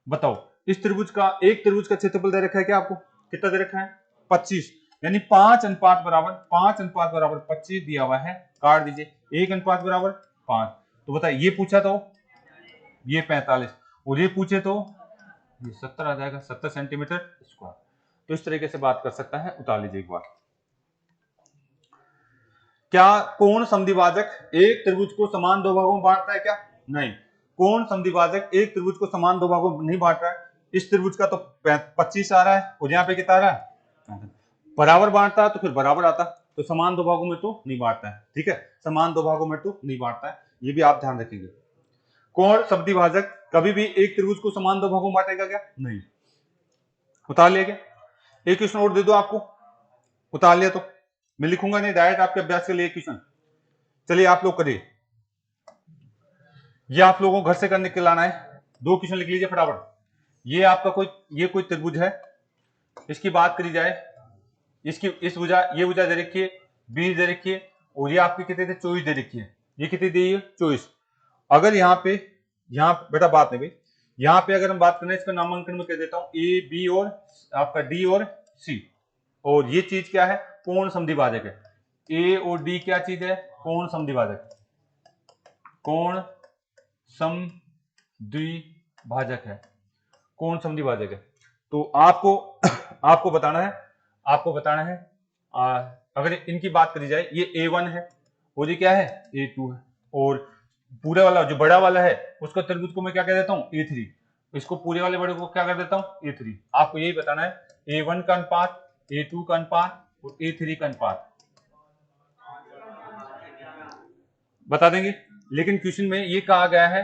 Speaker 1: बताओ इस त्रिभुज का, एक त्रिभुज का क्षेत्रफल दे रखा है क्या आपको, कितना दे रखा है 25, यानी 5 अनुपात बराबर 25 दिया हुआ है, काट दीजिए, 1 अनुपात बराबर 5। तो बताइए ये पूछा तो ये 45 और ये पूछे तो ये 70 आ जाएगा, 70 सेंटीमीटर स्क्वायर। तो इस तरीके से बात कर सकता है, उतार लीजिए एक बार। क्या कोण समद्विभाजक एक त्रिभुज को समान दो भागों में बांटता है क्या? नहीं, कोण समद्विभाजक एक त्रिभुज को समान दो भागों में नहीं बांट रहा है। इस त्रिभुज का तो 25 आ रहा है और यहाँ पे कितना आ रहा है? बराबर बांटता है तो फिर बराबर आता, तो समान दो भागों में तो नहीं बांटता है। ठीक है, समान दो भागों में तो नहीं बांटता है, ये भी आप ध्यान रखेंगे। कोण समद्विभाजक कभी भी एक त्रिभुज को समान दो भागों में बांटेगा क्या? नहीं। उतार लिया क्या? एक क्वेश्चन और दे दो आपको, उतार लिया तो मैं लिखूंगा नहीं, डायरेक्ट आपके अभ्यास के लिए क्वेश्चन। चलिए आप लोग करिए, ये आप लोगों को घर से करने के लाना है। 2 क्वेश्चन लिख लीजिए फटाफट। ये आपका कोई त्रिभुज है, इसकी बात करी जाए, इसकी इस भुजा, ये भुजा दे रखी है, 20 दे रखी है, और ये आपकी कितने थे? 24 दे रखी है। ये कितनी दी है? 24। अगर यहाँ बेटा बात नहीं भाई, यहाँ पे अगर हम बात करें, इसका नामांकन में कह देता हूं ए बी और आपका डी और सी, और ये चीज क्या है? कोण समद्विभाजक है। ए और डी क्या चीज है? कोण समद्विभाजक, कोण समद्विभाजक है, कोण समद्विभाजक है। तो आपको बताना है अगर इनकी बात करी जाए, ये A1 है और ये क्या है? A2 है, और पूरे वाला जो बड़ा वाला है उसका त्रिभुज को मैं क्या कह देता हूं? A3। इसको पूरे वाले बड़े को क्या कर देता हूं? A3। आपको यही बताना है A1 का अनुपात, A2 का अनुपात और A3 का अनुपात बता देंगे। लेकिन क्वेश्चन में ये कहा गया है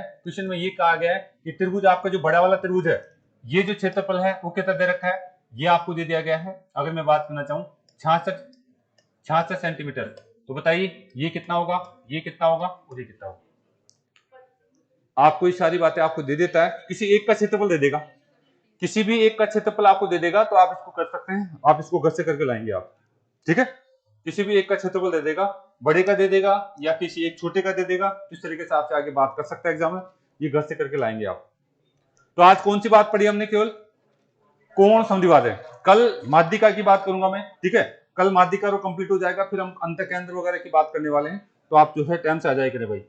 Speaker 1: कि त्रिभुज आपका जो बड़ा वाला त्रिभुज है, ये जो क्षेत्रफल है वो कितना दे रखा है? ये आपको दे दिया गया है। अगर मैं बात करना चाहूं 66 सेंटीमीटर, तो बताइए ये कितना होगा, ये कितना होगा और ये कितना होगा? आपको ये सारी बातें आपको दे देता है, किसी एक का क्षेत्रफल दे देगा, किसी भी एक का क्षेत्रफल आपको दे देगा, तो आप इसको कर सकते हैं, आप इसको घर से करके लाएंगे आप। ठीक है, किसी भी एक का क्षेत्रफल दे देगा, बड़े का दे देगा या किसी एक छोटे का दे देगा, इस तरीके से आपसे आगे बात कर सकता है एग्जाम में, ये घर से करके लाएंगे आप। तो आज कौन सी बात पढ़ी हमने? केवल कोण समद्विभाजक। कल माध्यिका की बात करूंगा मैं, ठीक है, कल माध्यिका कंप्लीट हो जाएगा, फिर हम अंतःकेंद्र वगैरह की बात करने वाले हैं, तो आप जो है टाइम से आ जाए करें भाई।